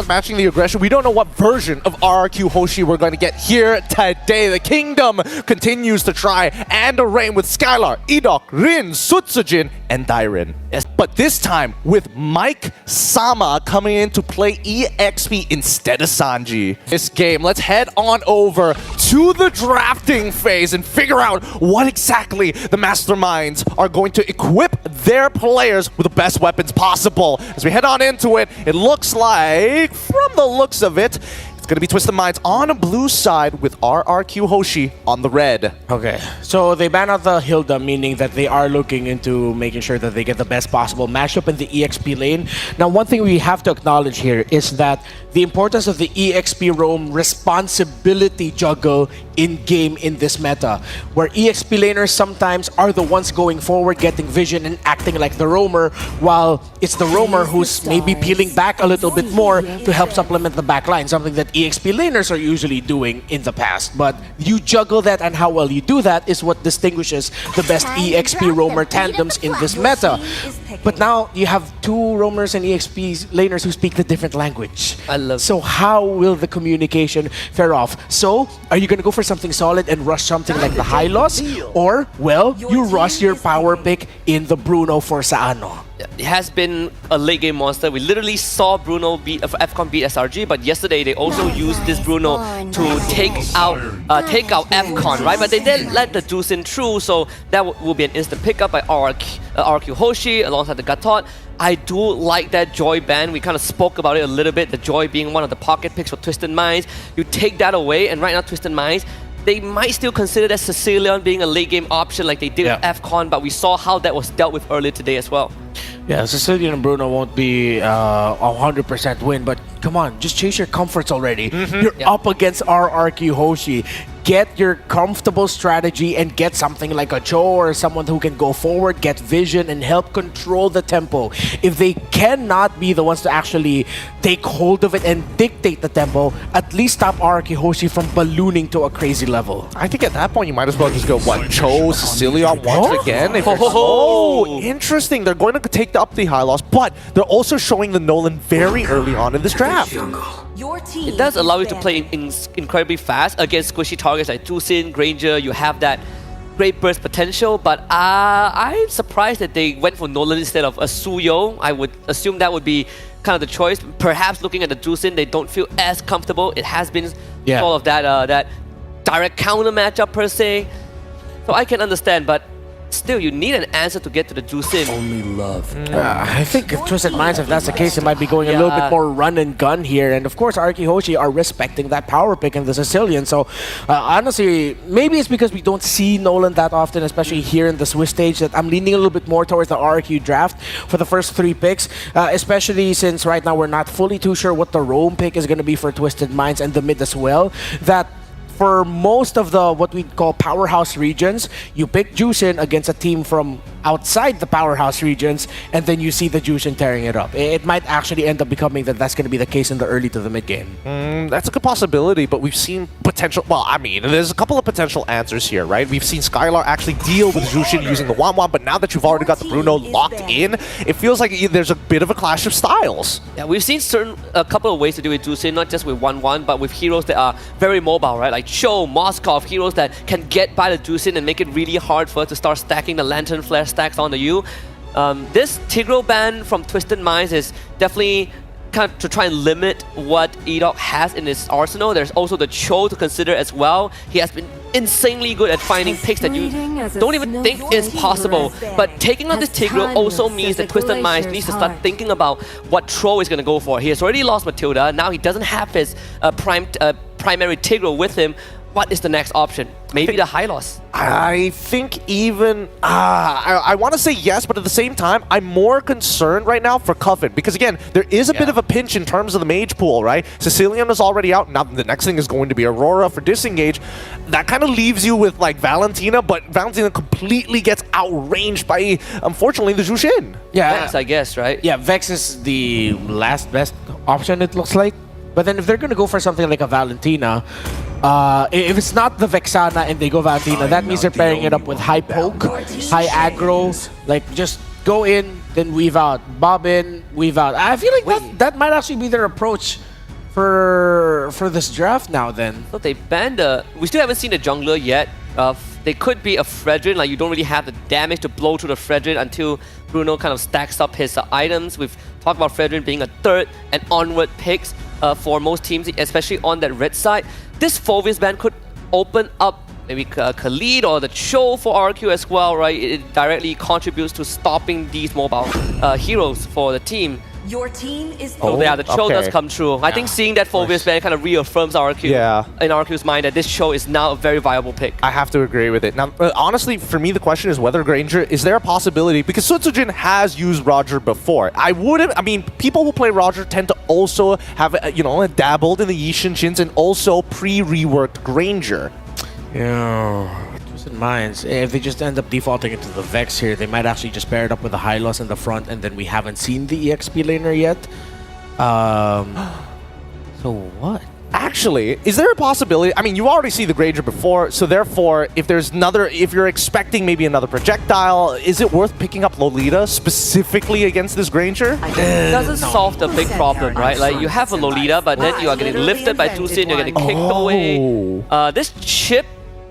Matching the aggression, we don't know what version of Rrq Hoshi we're going to get here today. The Kingdom continues to try and reign with Skylar, Edok, Rin, Sutsujin, and Dairin. Yes, but this time with Mike Sama coming in to play EXP instead of Sanji. This game, let's head on over to the drafting phase and figure out what exactly the masterminds are going to equip their players with the best weapons possible. As we head on into it, it looks like, from the looks of it, it's going to be Twisted Minds on the blue side with Rrq Hoshi on the red. Okay, so they ban out the Hilda, meaning that they are looking into making sure that they get the best possible matchup in the EXP lane. Now, one thing we have to acknowledge here is that the importance of the EXP roam responsibility juggle in-game in this meta, where EXP laners sometimes are the ones going forward, getting vision and acting like the roamer, while it's the roamer who's maybe peeling back a little bit more to help supplement the back line, something that EXP laners are usually doing in the past. But you juggle that, and how well you do that is what distinguishes the best EXP roamer tandems in this meta. But now you have two roamers and EXP laners who speak the different language. So how will the communication fare off? So are you going to go for something solid and rush something like the high loss? Or, well, you rush your power pick in the Bruno for Saano? It has been a late game monster. We literally saw Bruno beat FCON beat SRG, but yesterday they also used this Bruno to take out FCON, right? But they did let the Juice in through, so that will be an instant pickup by Rrq Hoshi alongside the Gatot. I do like that Joy ban. We kind of spoke about it a little bit, the Joy being one of the pocket picks for Twisted Minds. You take that away, and right now Twisted Minds, they might still consider that Sicilian being a late game option like they did with FCON, but we saw how that was dealt with earlier today as well. Yeah, Sicilian and Bruno won't be a 100% win, but come on, just chase your comforts already. You're up against Rrq Hoshi. Get your comfortable strategy and get something like a Cho or someone who can go forward, get vision, and help control the tempo. If they cannot be the ones to actually take hold of it and dictate the tempo, at least stop Rrq Hoshi from ballooning to a crazy level. I think at that point you might as well just go, what, Cho, Sicilian once again? If interesting. They're going to take up the high loss, but they're also showing the Nolan very early on in this draft. It does allow you to play incredibly fast against squishy targets like Tusin, Granger. You have that great burst potential, but I'm surprised that they went for Nolan instead of a Suyo. I would assume that would be kind of the choice. Perhaps looking at the Tusin, they don't feel as comfortable. It has been all of that direct counter matchup per se. So I can understand, but still, you need an answer to get to the Juicin. Only love. I think if Twisted Minds, if that's the case, it might be going a little bit more run and gun here. And of course, Rrq Hoshi are respecting that power pick in the Sicilian. So honestly, maybe it's because we don't see Nolan that often, especially here in the Swiss stage, that I'm leaning a little bit more towards the Rrq draft for the first 3 picks. Especially since right now we're not fully too sure what the roam pick is going to be for Twisted Minds and the mid as well. That for most of the what we call powerhouse regions, you pick Juicin against a team from outside the powerhouse regions, and then you see the Juicin tearing it up. It might actually end up becoming that's going to be the case in the early to the mid game. That's a good possibility, but we've seen potential. Well, I mean, there's a couple of potential answers here, right? We've seen Skylar actually deal with Juicin using the Wanwan, but now that you've already got the Bruno locked in, it feels like there's a bit of a clash of styles. Yeah, we've seen a couple of ways to do with Juicin, not just with 1-1, but with heroes that are very mobile, right? Like Cho, Moskov, heroes that can get by the Juicin and make it really hard for us to start stacking the Lantern Flare stacks onto you. This Tigro ban from Twisted Minds is definitely kind of to try and limit what Edok has in his arsenal. There's also the Cho to consider as well. He has been insanely good at finding picks that you don't even think is possible. But taking on this Tigro also means that Twisted Minds needs to start thinking about what Tro is going to go for. He has already lost Matilda. Now he doesn't have his primary Tigro with him. What is the next option? Maybe the high loss. I think even... I want to say yes, but at the same time, I'm more concerned right now for Coven. Because again, there is a bit of a pinch in terms of the mage pool, right? Sicilian is already out. Now the next thing is going to be Aurora for disengage. That kind of leaves you with like Valentina, but Valentina completely gets outranged by, unfortunately, the Jushin. Yeah, Vex, I guess, right? Yeah, Vex is the last best option, it looks like. But then if they're going to go for something like a Valentina, if it's not the Vexana and they go Valentina, that means they're pairing it up with high poke, high aggro, like just go in, then weave out Bobbin, weave out. I feel like that might actually be their approach for this draft now. Then So they banned we still haven't seen the jungler yet. They could be a Fredrin, like you don't really have the damage to blow through the Fredrin until Bruno kind of stacks up his items. We've talked about Fredrin being a third and onward picks for most teams, especially on that red side. This Phovis ban could open up maybe Khalid or the Cho for RQ as well, right? It directly contributes to stopping these mobile heroes for the team. Your team is So yeah, the Cho does come true. I think seeing that Phovis ban kind of reaffirms RQ in RQ's mind that this Cho is now a very viable pick. I have to agree with it. Now, honestly, for me, the question is whether Granger, is there a possibility? Because Sutsujin has used Roger before. I mean, people who play Roger tend to also have, dabbled in the Yishin Shins and also pre-reworked Granger. yeah. Twisted Minds. If they just end up defaulting into the Vex here, they might actually just pair it up with the Hylos in the front, and then we haven't seen the EXP laner yet. So what? Actually, is there a possibility? I mean, you already see the Granger before, so therefore, if you're expecting maybe another projectile, is it worth picking up Lolita specifically against this Granger? It doesn't solve the big problem, right? Like you have a Lolita, but then you are getting lifted by Tusin, you're getting kicked away. This chip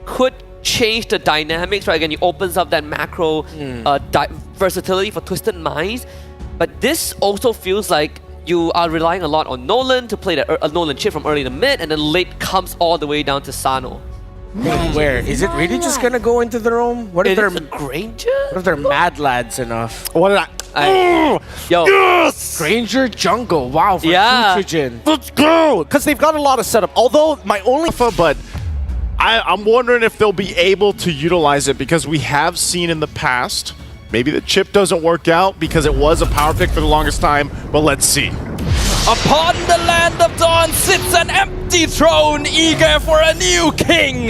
could change the dynamics, right? Again, it opens up that macro versatility for Twisted Minds, but this also feels like you are relying a lot on Nolan to play the Nolan chip from early to mid, and then late comes all the way down to Sano. Where? Is it really just gonna go into the roam? What if they're Granger? What if they're mad lads enough? What did Yo, Yes! Granger jungle, wow, for Futrojin. Let's go! Because they've got a lot of setup. Although, my only... But I'm wondering if they'll be able to utilize it, because we have seen in the past, maybe the chip doesn't work out because it was a power pick for the longest time, but let's see. Upon the land of dawn sits an empty throne, eager for a new king.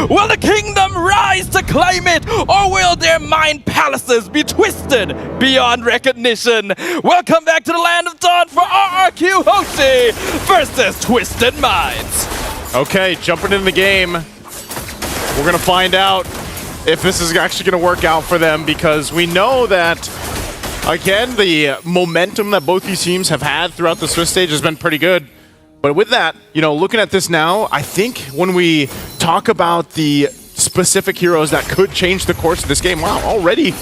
Will the kingdom rise to claim it, or will their mind palaces be twisted beyond recognition? Welcome back to the land of dawn for Rrq Hoshi versus Twisted Minds. Okay, jumping in the game. We're going to find out if this is actually going to work out for them, because we know that, again, the momentum that both these teams have had throughout the Swiss stage has been pretty good. But with that, looking at this now, I think when we talk about the specific heroes that could change the course of this game, wow, already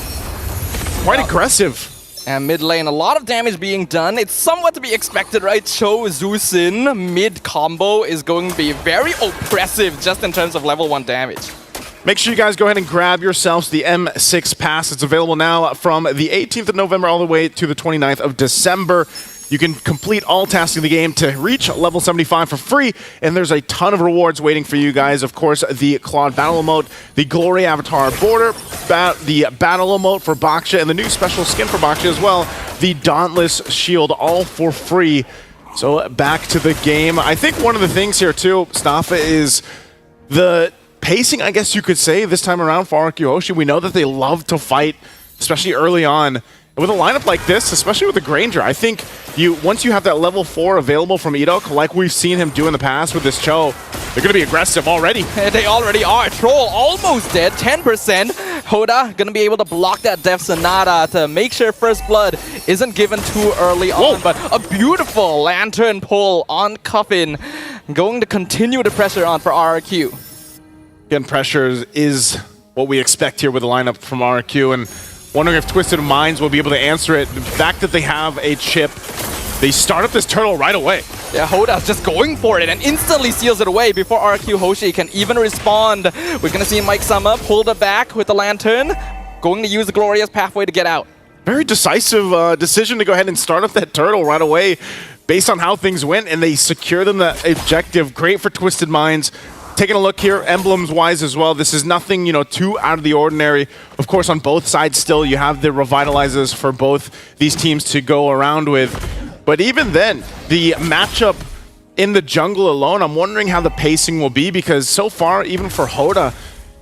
quite aggressive. And mid lane, a lot of damage being done. It's somewhat to be expected, right? Cho Zusin mid combo is going to be very oppressive just in terms of level 1 damage. Make sure you guys go ahead and grab yourselves the M6 pass. It's available now from the 18th of November all the way to the 29th of December. You can complete all tasks in the game to reach level 75 for free, and there's a ton of rewards waiting for you guys. Of course, the Claude Battle Emote, the Glory Avatar Border, the Battle Emote for Baksha, and the new special skin for Baksha as well, the Dauntless Shield, all for free. So back to the game. I think one of the things here too, Staffa, is the pacing, I guess you could say, this time around for Rrq Hoshi. We know that they love to fight, especially early on. With a lineup like this, especially with the Granger, I think once you have that level 4 available from Edok, like we've seen him do in the past with this Cho, they're going to be aggressive already. They already are. Troll almost dead, 10%. Hoda gonna be able to block that Death Sonata to make sure First Blood isn't given too early on. But a beautiful Lantern pull on Coffin, going to continue the pressure on for Rrq. Again, pressure is what we expect here with the lineup from Rrq, and wondering if Twisted Minds will be able to answer it. The fact that they have a chip, they start up this turtle right away. Yeah, Hoda's just going for it and instantly seals it away before Rrq Hoshi can even respond. We're gonna see Mike Summer pull the back with the Lantern, going to use the Glorious Pathway to get out. Very decisive decision to go ahead and start up that turtle right away based on how things went, and they secure them the objective. Great for Twisted Minds. Taking a look here, emblems-wise as well, this is nothing, too out of the ordinary. Of course, on both sides still, you have the revitalizers for both these teams to go around with. But even then, the matchup in the jungle alone, I'm wondering how the pacing will be, because so far, even for Hoda,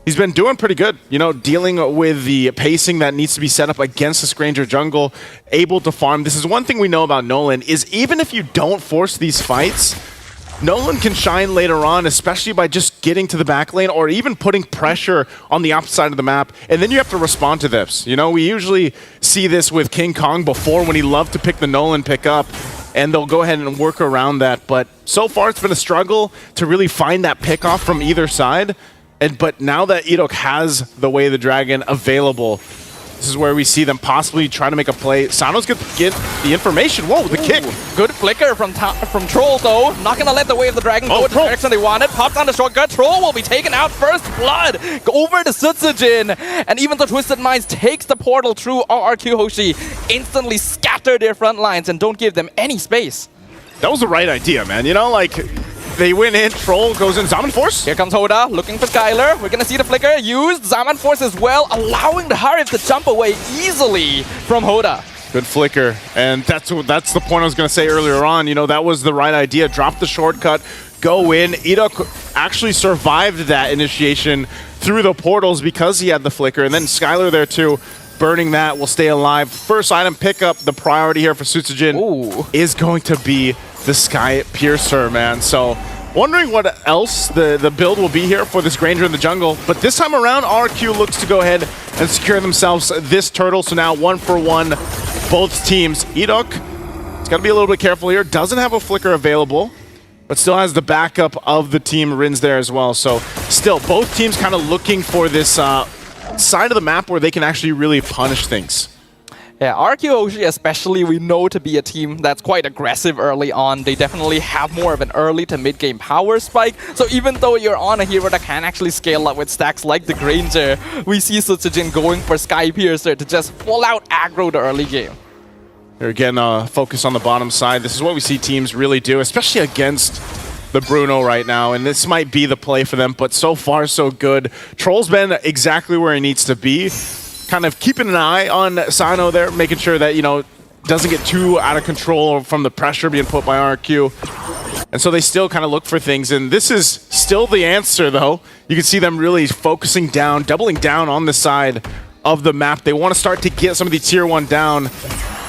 he's been doing pretty good, dealing with the pacing that needs to be set up against this Granger jungle, able to farm. This is one thing we know about Nolan, is even if you don't force these fights, Nolan can shine later on, especially by just getting to the back lane or even putting pressure on the opposite side of the map. And then you have to respond to this. You know, we usually see this with King Kong before when he loved to pick the Nolan pick up, and they'll go ahead and work around that. But so far, it's been a struggle to really find that pick off from either side. But now that Rrq has the Way of the Dragon available, this is where we see them possibly trying to make a play. Sano's going to get the information. Whoa, the kick. Good flicker from Troll, though. Not going to let the Way of the Dragon go in the direction they wanted. Pops on the shortcut. Troll will be taken out. First blood over to Sutsujin. And even the Twisted Minds takes the portal through Rrq Hoshi. Instantly scatter their front lines and don't give them any space. That was the right idea, man. You know, like, they went in, Troll goes in, Zaman Force. Here comes Hoda, looking for Skylar. We're going to see the flicker used. Zaman Force as well, allowing the Harif to jump away easily from Hoda. Good flicker, and that's the point I was going to say earlier on. You know, that was the right idea. Drop the shortcut, go in. Rrq actually survived that initiation through the portals because he had the flicker, and then Skylar there too. Burning that will stay alive. First item pickup, the priority here for Sutsujin is going to be the Sky Piercer, man. So wondering what else the build will be here for this Granger in the jungle. But this time around, Rrq looks to go ahead and secure themselves this turtle. So now 1-for-1, both teams. Rrq, it's got to be a little bit careful here. Doesn't have a flicker available, but still has the backup of the team Rins there as well. So still, both teams kind of looking for this side of the map where they can actually really punish things. Yeah, Rrq Hoshi especially, we know to be a team that's quite aggressive early on. They definitely have more of an early to mid-game power spike. So even though you're on a hero that can actually scale up with stacks like the Granger, we see Sutsujin going for Sky Piercer to just full out aggro the early game. Here again, focus on the bottom side. This is what we see teams really do, especially against the Bruno right now, and this might be the play for them, but so far so good. Troll's been exactly where he needs to be. Kind of keeping an eye on Sano there, making sure that, you know, doesn't get too out of control from the pressure being put by Rrq. And so they still kind of look for things, and this is still the answer, though. You can see them really focusing down, doubling down on the side of the map. They want to start to get some of the tier 1 down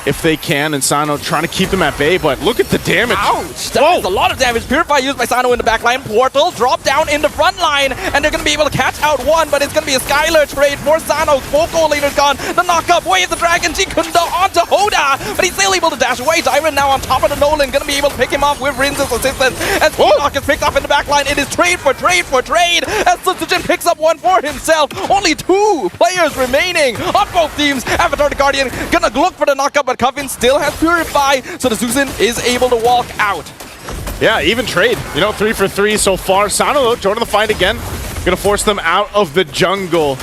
if they can, and Sano trying to keep them at bay, but look at the damage. Ouch! That is a lot of damage. Purify used by Sano in the back line. Portal drop down in the front line, and they're going to be able to catch out one, but it's going to be a Skylar trade for Sano. Focal later's gone. The knock-up, Way of the Dragon, Jikunda onto Hoda, but he's still able to dash away. Dyron now on top of the Nolan, going to be able to pick him off with Rin's assistance, and Knock is picked up in the back line. It is trade for trade for trade, as Sutsujin picks up one for himself. Only 2 players remaining on both teams. Avatar the Guardian going to look for the knock-up, but Coven still has Purify, so the Susan is able to walk out. Yeah, even trade. You know, 3 for 3 so far. Sano, though, joining the fight again. Gonna force them out of the jungle.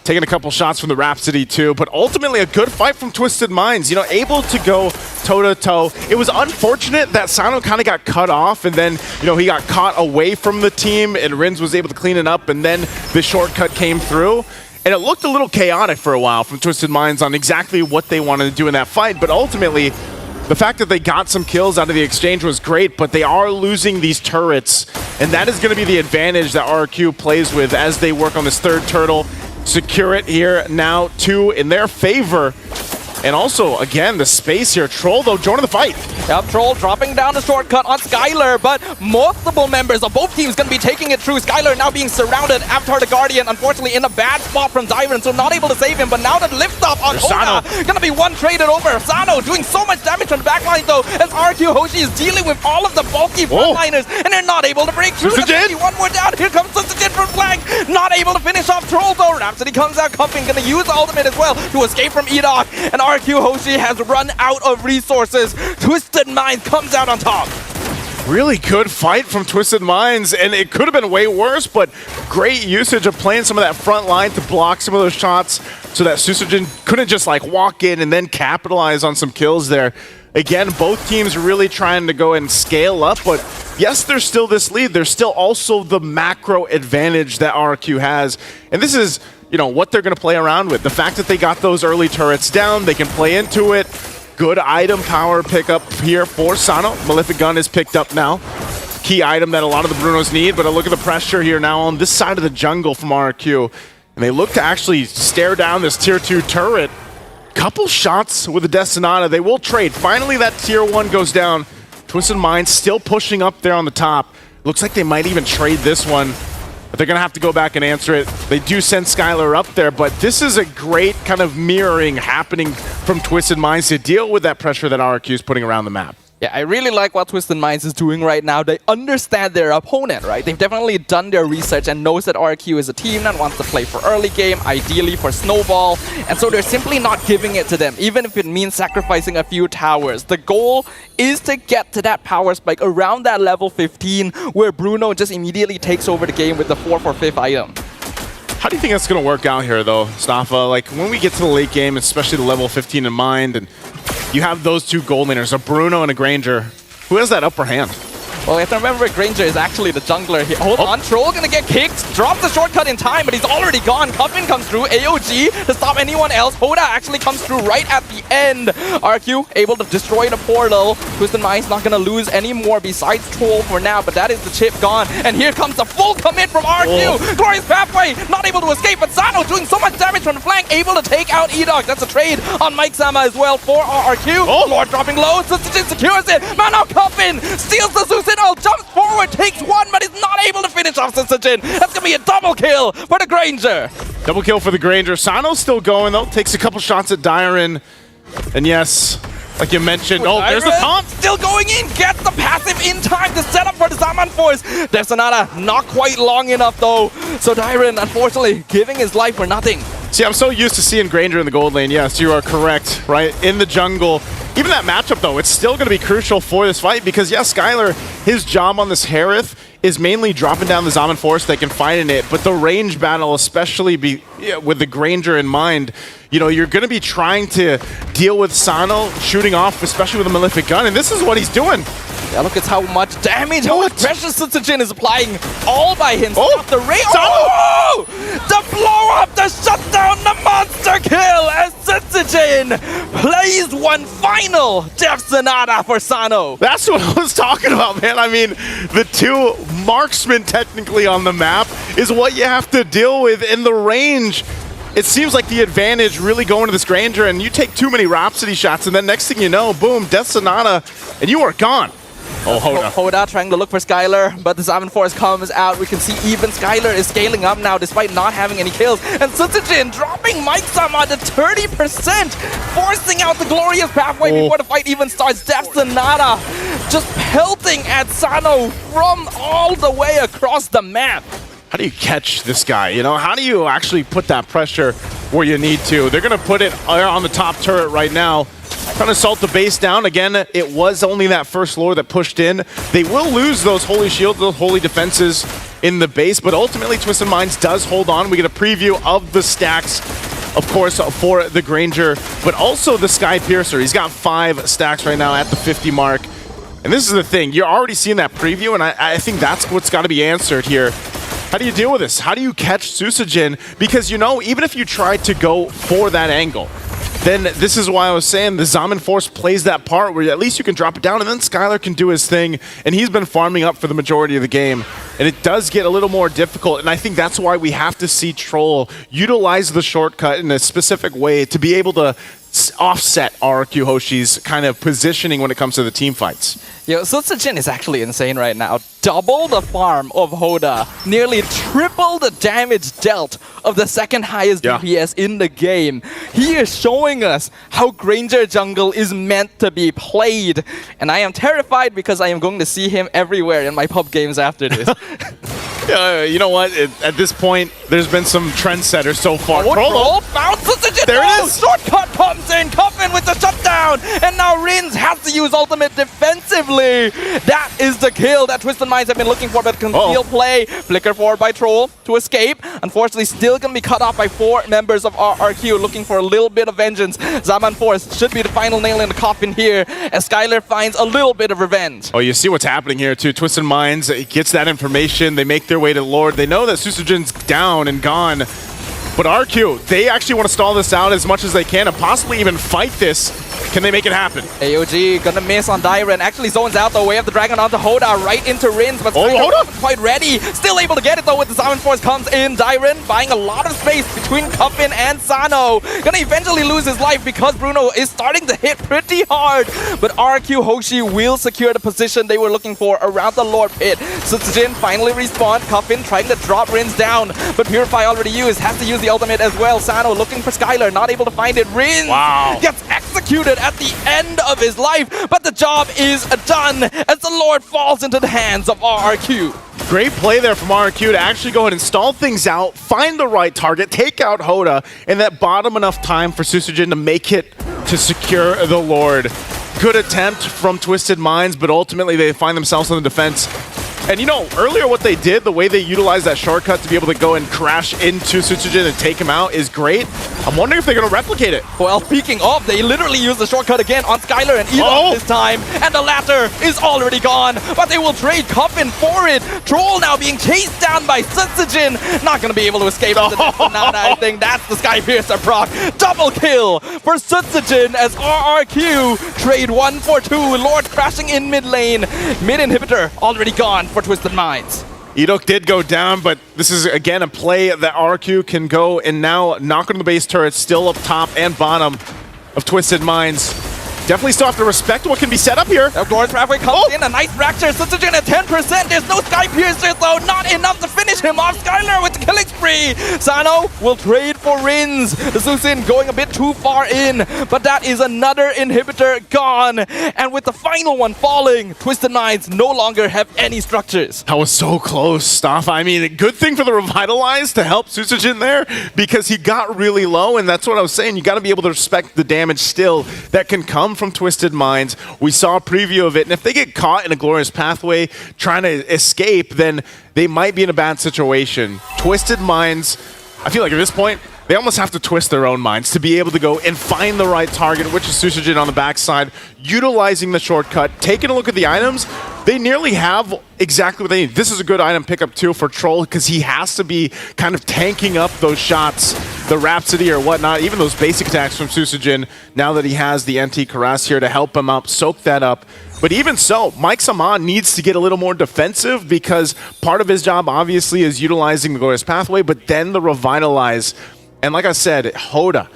Taking a couple shots from the Rhapsody, too, but ultimately a good fight from Twisted Minds. You know, able to go toe-to-toe. It was unfortunate that Sano kind of got cut off, and then, you know, he got caught away from the team, and Rins was able to clean it up, and then the shortcut came through. And it looked a little chaotic for a while from Twisted Minds on exactly what they wanted to do in that fight, but ultimately, the fact that they got some kills out of the exchange was great, but they are losing these turrets, and that is going to be the advantage that Rrq plays with as they work on this third turtle. Secure it here now, 2 in their favor. And also, again, the space here. Troll, though, joining the fight. Yep, Troll dropping down the shortcut on Skylar, but multiple members of both teams going to be taking it through. Skylar now being surrounded. Avatar the Guardian, unfortunately, in a bad spot from Dyron, so not able to save him. But now that lift up on Hoda, going to be one traded over. Sano doing so much damage on the backline, though, as Rrq Hoshi is dealing with all of the bulky frontliners, and they're not able to break through. One more down. Here comes Sutsujin from flank. Not able to finish off Troll, though. Rhapsody comes out, Cuffing, going to use ultimate as well to escape from Rrq. And Rrq Hoshi has run out of resources. Twisted Minds comes out on top. Really good fight from Twisted Minds, and it could have been way worse, but great usage of playing some of that front line to block some of those shots so that Sutsujin couldn't just like walk in and then capitalize on some kills there. Again, both teams really trying to go and scale up, but yes, there's still this lead. There's still also the macro advantage that Rrq has, and this is, you know, what they're going to play around with. The fact that they got those early turrets down, they can play into it. Good item power pickup here for Sano. Malefic Gun is picked up now. Key item that a lot of the Brunos need, but a look at the pressure here now on this side of the jungle from Rrq. And they look to actually stare down this tier 2 turret. Couple shots with the Destinata. They will trade. Finally, that tier 1 goes down. Twisted Minds still pushing up there on the top. Looks like they might even trade this one. But they're going to have to go back and answer it. They do send Skylar up there, but this is a great kind of mirroring happening from Twisted Minds to deal with that pressure that Rrq is putting around the map. Yeah, I really like what Twisted Minds is doing right now. They understand their opponent, right? They've definitely done their research and knows that Rrq is a team that wants to play for early game, ideally for snowball, and so they're simply not giving it to them, even if it means sacrificing a few towers. The goal is to get to that power spike around that level 15, where Bruno just immediately takes over the game with the 4 for 5th item. How do you think that's going to work out here, though, Staffa? Like, when we get to the late game, especially the level 15 in mind, and you have those two gold laners, a Bruno and a Granger, who has that upper hand? Well, you have to remember Granger is actually the jungler here. Hold on, Troll gonna get kicked. Drops the shortcut in time, but he's already gone. Coffin comes through, AOG to stop anyone else. Hoda actually comes through right at the end. Rrq able to destroy the portal. Twisted Minds not gonna lose any more besides Troll for now, but that is the chip gone. And here comes the full commit from Rrq. Glorious Pathway, not able to escape, but Sano doing so much damage from the flank, able to take out E-Dog. That's a trade on Mike Sama as well for Rrq. Lord dropping low, Sutsujin secures it. Man, now Coffin steals the Zeus. Jumps forward, takes one, but is not able to finish off Sutsujin. That's gonna be a double kill for the Granger. Double kill for the Granger. Sano's still going, though. Takes a couple shots at Dyren. And yes, like you mentioned, there's the taunt. Still going in, gets the passive in time to set up for the Zaman Force. Death Sonata, not quite long enough though. So Dyren, unfortunately, giving his life for nothing. See, I'm so used to seeing Granger in the gold lane. Yes, you are correct, right? In the jungle. Even that matchup, though, it's still going to be crucial for this fight because, yes, Skylar, his job on this Harith is mainly dropping down the Zaman Force they can fight in it, but the range battle, especially with the Granger in mind, you know, you're going to be trying to deal with Sano shooting off, especially with a Malefic Gun, and this is what he's doing. Yeah, look at how much damage, how much pressure Sutsujin is applying all by himself. The rain. Oh! The blow up, the shutdown, the monster kill as Sutsujin plays one final Death Sonata for Sano. That's what I was talking about, man. I mean, the two marksmen technically on the map is what you have to deal with in the range. It seems like the advantage really going to this Granger, and you take too many Rhapsody shots, and then next thing you know, boom, Death Sonata, and you are gone. Oh, Hoda. Hoda trying to look for Skylar, but the Zaman Force comes out. We can see even Skylar is scaling up now despite not having any kills. And Sutsujin dropping Mike Sama to 30%, forcing out the glorious pathway before the fight even starts. Death Sonata just pelting at Sano from all the way across the map. How do you catch this guy? You know, how do you actually put that pressure where you need to? They're going to put it on the top turret right now. Trying to salt the base down. Again, it was only that first lore that pushed in. They will lose those holy shields, those holy defenses in the base, but ultimately Twisted Minds does hold on. We get a preview of the stacks, of course, for the Granger, but also the Sky Piercer. He's got 5 stacks right now at the 50 mark. And this is the thing. You're already seeing that preview, and I think that's what's got to be answered here. How do you deal with this? How do you catch Sutsujin? Because, you know, even if you try to go for that angle, then this is why I was saying the Zaman Force plays that part where at least you can drop it down and then Skylar can do his thing, and he's been farming up for the majority of the game. And it does get a little more difficult, and I think that's why we have to see Troll utilize the shortcut in a specific way to be able to offset Rrq Hoshi's kind of positioning when it comes to the team fights. Yo, Sutsujin is actually insane right now. Double the farm of Hoda, nearly triple the damage dealt of the second highest DPS in the game. He is showing us how Granger jungle is meant to be played. And I am terrified because I am going to see him everywhere in my pub games after this. You know what? At this point, there's been some trendsetters so far. Troll found Sutsujin. There it is. Shortcut comes in. Coffin with the shutdown. And now Rins has to use ultimate defensively. That is the kill that Twisted Minds have been looking for, but conceal play. Flicker forward by Troll to escape. Unfortunately, still going to be cut off by 4 members of Rrq looking for a little bit of vengeance. Zaman Force should be the final nail in the coffin here as Skylar finds a little bit of revenge. Oh, you see what's happening here too. Twisted Minds gets that information. They make their way to Lord. They know that Sutsujin's down and gone. But Rrq, they actually want to stall this out as much as they can and possibly even fight this Can they make it happen? AOG gonna miss on Dyren. Actually zones out the way of the Dragon onto Hoda, right into Rins, but Hoda? wasn't quite ready. Still able to get it though with the Summon Force comes in. Dyren buying a lot of space between Coffin and Sano. Gonna eventually lose his life because Bruno is starting to hit pretty hard. But Rrq Hoshi will secure the position they were looking for around the Lord Pit. Sutsujin finally respawned. Coffin trying to drop Rins down, but Purify already used. Has to use the ultimate as well. Sano looking for Skylar, not able to find it. Rins gets executed at the end of his life, but the job is done as the Lord falls into the hands of Rrq. Great play there from Rrq to actually go ahead and stall things out, find the right target, take out Hoda, and that bought him enough time for Susujin to make it to secure the Lord. Good attempt from Twisted Minds, but ultimately they find themselves on the defense. And you know, earlier what they did, the way they utilized that shortcut to be able to go and crash into Sutsujin and take him out is great. I'm wondering if they're going to replicate it. Well, speaking of, they literally used the shortcut again on Skylar and Enoch this time, and the latter is already gone, but they will trade Coffin for it. Troll now being chased down by Sutsujin, not going to be able to escape the next banana. I think that's the Sky Piercer proc. Double kill for Sutsujin as Rrq trade 1 for 2. Lord crashing in mid lane. Mid inhibitor already gone for Twisted Minds. Edok did go down, but this is again a play that Rrq can go and now knock on the base turret, still up top and bottom of Twisted Minds. Definitely still have to respect what can be set up here. Now Glorious Pathway comes in, a nice fracture. Sutsujin at 10%. There's no Sky Piercer though, not enough to finish him off. Skylar with the killing spree. Sano will trade for Rins. The Susin going a bit too far in, but that is another inhibitor gone. And with the final one falling, Twisted Minds no longer have any structures. That was so close, Staff. I mean, a good thing for the Revitalize to help Susujin there because he got really low, and that's what I was saying. You got to be able to respect the damage still that can come from Twisted Minds. We saw a preview of it, and if they get caught in a Glorious Pathway trying to escape, then they might be in a bad situation. Twisted Minds, I feel like at this point, they almost have to twist their own minds to be able to go and find the right target, which is Susujin on the backside, utilizing the shortcut, taking a look at the items. They nearly have exactly what they need. This is a good item pickup too for Troll because he has to be kind of tanking up those shots, the Rhapsody or whatnot, even those basic attacks from Susujin, now that he has the NT Karas here to help him up, soak that up. But even so, Mike Saman needs to get a little more defensive because part of his job obviously is utilizing the Glorious Pathway, but then the Revitalize. And like I said, Hoda,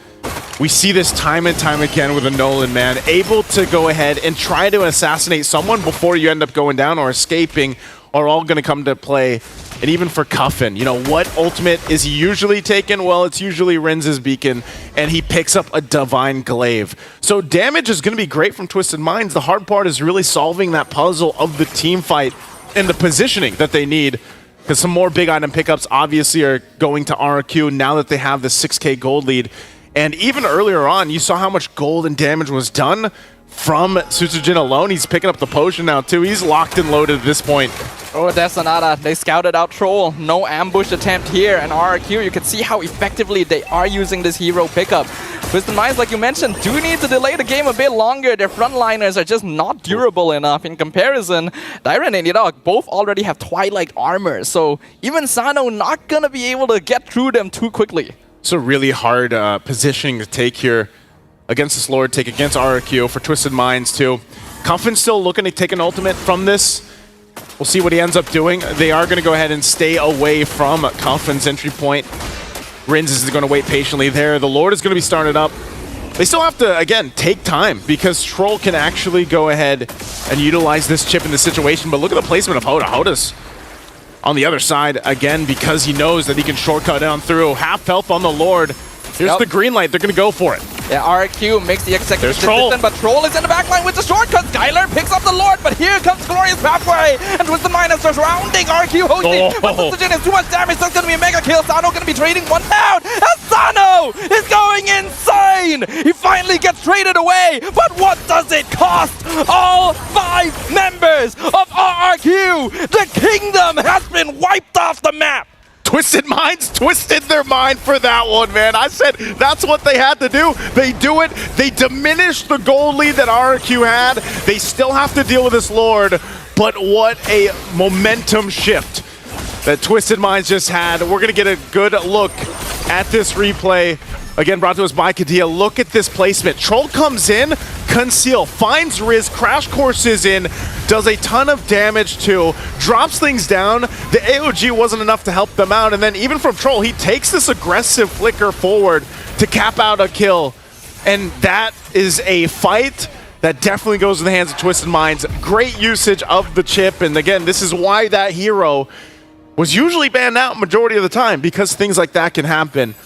we see this time and time again with a Nolan, man, able to go ahead and try to assassinate someone before you end up going down or escaping are all going to come to play. And even for Coffin, you know, what ultimate is he usually taking? Well, it's usually Rins' Beacon, and he picks up a Divine Glaive. So damage is going to be great from Twisted Minds. The hard part is really solving that puzzle of the team fight and the positioning that they need. Because some more big item pickups obviously are going to Rrq now that they have the 6k gold lead. And even earlier on, you saw how much gold and damage was done from Sutsujin alone. He's picking up the potion now too. He's locked and loaded at this point. Oh, Desanada, they scouted out Troll. No ambush attempt here. And Rrq, you can see how effectively they are using this hero pickup. Twisted Minds, like you mentioned, do need to delay the game a bit longer. Their frontliners are just not durable enough. In comparison, Dyren and Enoch both already have Twilight armor. So even Sano not gonna be able to get through them too quickly. It's a really hard positioning to take here against this Lord, take against Rrq for Twisted Minds too. Cuffin's still looking to take an ultimate from this. We'll see what he ends up doing. They are going to go ahead and stay away from Cuffin's entry point. Rins is going to wait patiently there. The Lord is going to be started up. They still have to, again, take time because Troll can actually go ahead and utilize this chip in this situation. But look at the placement of Hoda. Hoda's on the other side, again, because he knows that he can shortcut down through. Half health on the Lord. Here's the green light. They're going to go for it. Yeah, Rrq makes the executive Troll. decision, but Troll is in the backline with the shortcut. Skylar picks up the Lord, but here comes Glorious Pathway, and Twisted Minds surrounding Rrq Hoshi. But Sutsujin is too much damage, so it's going to be a mega kill. Sano going to be trading one down, and Sano is going insane! He finally gets traded away, but what does it cost? All 5 members of Rrq! The kingdom has been wiped off the map! Twisted Minds twisted their mind for that one, man. I said that's what they had to do. They do it. They diminish the gold lead that Rrq had. They still have to deal with this Lord, but what a momentum shift that Twisted Minds just had. We're going to get a good look at this replay. Again, brought to us by Kadia. Look at this placement. Troll comes in, Conceal, finds Rrq, crash courses in, does a ton of damage too, drops things down. The AOG wasn't enough to help them out, and then even from Troll, he takes this aggressive flicker forward to cap out a kill. And that is a fight that definitely goes in the hands of Twisted Minds. Great usage of the chip, and again, this is why that hero was usually banned out majority of the time, because things like that can happen.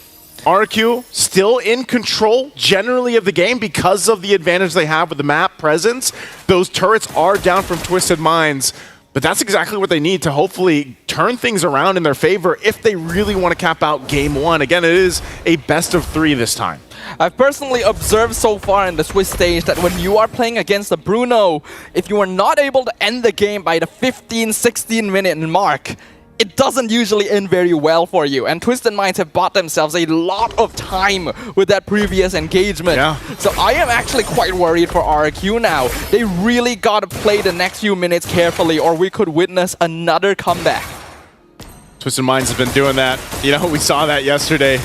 Rrq still in control generally of the game because of the advantage they have with the map presence. Those turrets are down from Twisted Minds, but that's exactly what they need to hopefully turn things around in their favor if they really want to cap out game one. Again, it is a best of 3 this time. I've personally observed so far in the Swiss stage that when you are playing against a Bruno, if you are not able to end the game by the 15-16 minute mark, it doesn't usually end very well for you. And Twisted Minds have bought themselves a lot of time with that previous engagement. Yeah. So I am actually quite worried for Rrq now. They really got to play the next few minutes carefully, or we could witness another comeback. Twisted Minds have been doing that. You know, we saw that yesterday.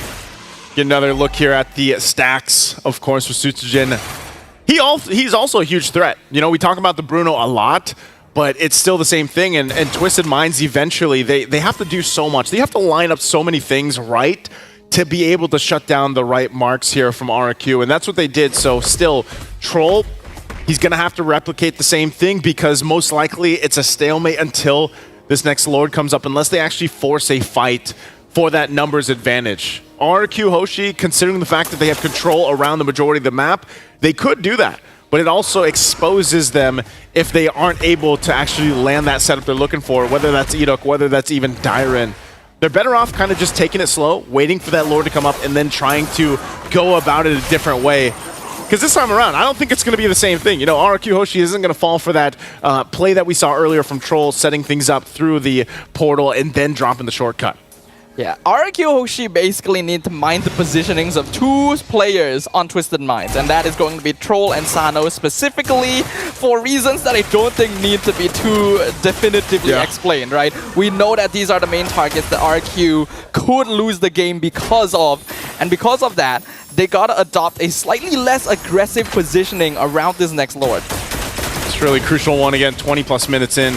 Get another look here at the stacks, of course, for Sutsujin. He's also a huge threat. You know, we talk about the Bruno a lot, but it's still the same thing. And Twisted Minds, eventually, they have to do so much. They have to line up so many things right to be able to shut down the right marks here from Rrq. And that's what they did. So still, Troll, he's going to have to replicate the same thing, because most likely it's a stalemate until this next Lord comes up, unless they actually force a fight for that numbers advantage. Rrq Hoshi, considering the fact that they have control around the majority of the map, they could do that. But it also exposes them if they aren't able to actually land that setup they're looking for, whether that's Edok, whether that's even Dairen. They're better off kind of just taking it slow, waiting for that Lord to come up, and then trying to go about it a different way. Because this time around, I don't think it's going to be the same thing. You know, Rrq Hoshi isn't going to fall for that play that we saw earlier from Troll, setting things up through the portal and then dropping the shortcut. Yeah, Rrq Hoshi basically need to mind the positionings of 2 players on Twisted Minds, and that is going to be Troll and Sano specifically, for reasons that I don't think need to be too definitively explained, right? We know that these are the main targets that Rrq could lose the game because of, and because of that, they gotta adopt a slightly less aggressive positioning around this next Lord. It's a really crucial one again, 20 plus minutes in.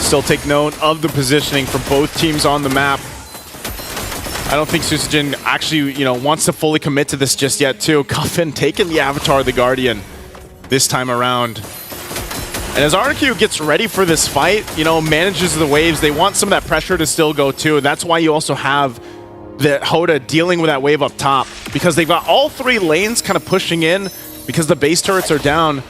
Still take note of the positioning for both teams on the map. I don't think Sutsujin actually, you know, wants to fully commit to this just yet, too. Cuffin taking the Avatar of the Guardian this time around. And as Rrq gets ready for this fight, you know, manages the waves, they want some of that pressure to still go, too. And that's why you also have the Hoda dealing with that wave up top, because they've got all 3 lanes kind of pushing in because the base turrets are down.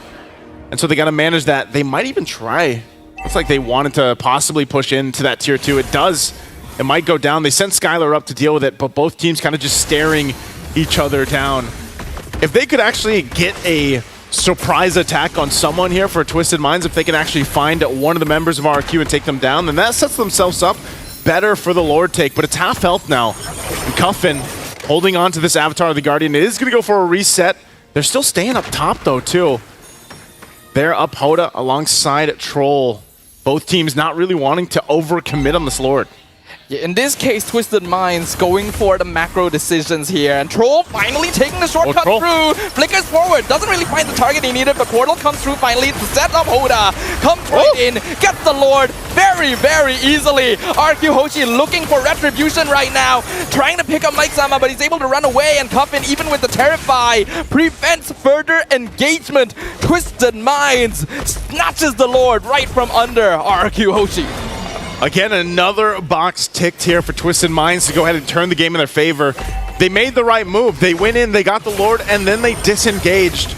And so they got to manage that. They might even try. Looks like they wanted to possibly push into that tier 2. It does. It might go down. They sent Skylar up to deal with it, but both teams kind of just staring each other down. If they could actually get a surprise attack on someone here for Twisted Minds, if they can actually find one of the members of Rrq and take them down, then that sets themselves up better for the Lord take. But it's half health now. And Cuffin holding on to this Avatar of the Guardian. It is going to go for a reset. They're still staying up top, though, too. They're up Hoda alongside Troll. Both teams not really wanting to overcommit on this Lord. In this case, Twisted Minds going for the macro decisions here, and Troll finally taking the shortcut through, flickers forward, doesn't really find the target he needed, but Portal comes through finally to set up Hoda, comes right in, gets the Lord very, very easily. Rrq Hoshi looking for retribution right now, trying to pick up Mike Sama, but he's able to run away, and Cuffin, even with the Terrify, prevents further engagement. Twisted Minds snatches the Lord right from under Rrq Hoshi. Again, another box ticked here for Twisted Minds to go ahead and turn the game in their favor. They made the right move. They went in, they got the Lord, and then they disengaged.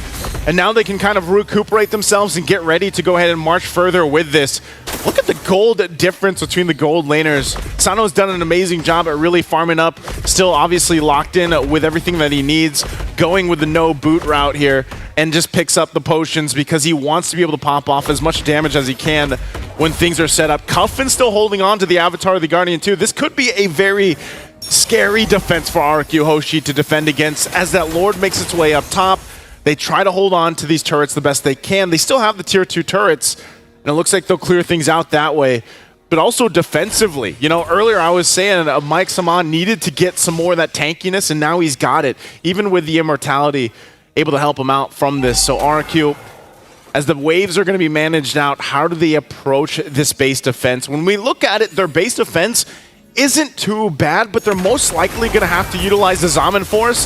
And now they can kind of recuperate themselves and get ready to go ahead and march further with this. Look at the gold difference between the gold laners. Sano's done an amazing job at really farming up. Still obviously locked in with everything that he needs. Going with the no boot route here. And just picks up the potions because he wants to be able to pop off as much damage as he can when things are set up. Cuffin still holding on to the Avatar of the Guardian too. This could be a very scary defense for Rrq Hoshi to defend against as that Lord makes its way up top. They try to hold on to these turrets the best they can. They still have the tier 2 turrets, and it looks like they'll clear things out that way. But also defensively. You know, earlier I was saying Mike Saman needed to get some more of that tankiness, and now he's got it. Even with the immortality, able to help them out from this. So Rrq, as the waves are going to be managed out, how do they approach this base defense? When we look at it, their base defense isn't too bad, but they're most likely going to have to utilize the Zaman Force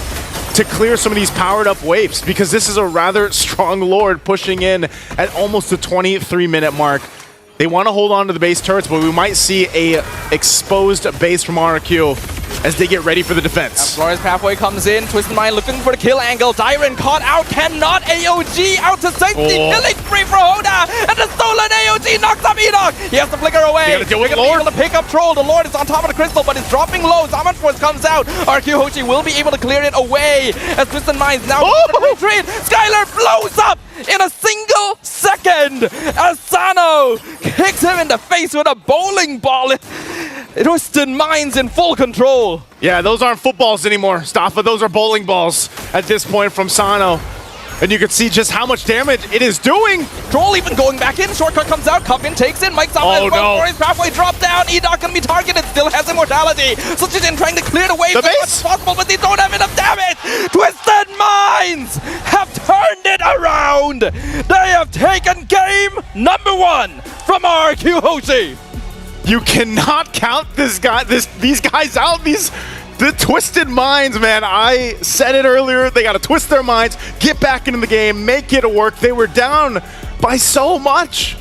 to clear some of these powered-up waves, because this is a rather strong Lord pushing in at almost the 23-minute mark. They want to hold on to the base turrets, but we might see a exposed base from Rrq as they get ready for the defense. Glorious Pathway comes in, Twisted Mind looking for the kill angle. Dyron caught out, cannot AOG out to safety. Killing spree for Hoda, and the stolen AOG knocks up Enoch. He has to flicker away. They gotta deal with They're Lord. able to pick up Troll. The Lord is on top of the crystal, but it's dropping low. Zaman Force comes out. Rrq Hoshi will be able to clear it away as Twisted Mind's now retreat. Skylar blows up in a single second as Sano kicks him in the face with a bowling ball. Twisted Mind's in full control. Yeah, those aren't footballs anymore, Staffa. Those are bowling balls at this point from Sano. And you can see just how much damage it is doing. Troll even going back in. Shortcut comes out. Cuffin takes in. Mike's on as well. Glorious Pathway drop down. Edok gonna be targeted. Still has immortality. Suchijin trying to clear the way as much as possible, but they don't have enough damage. Twisted Minds have turned it around. They have taken game number 1 from Rrq Hoshi. You cannot count these guys out. The Twisted Minds, man. I said it earlier. They got to twist their minds, get back into the game, make it work. They were down by so much.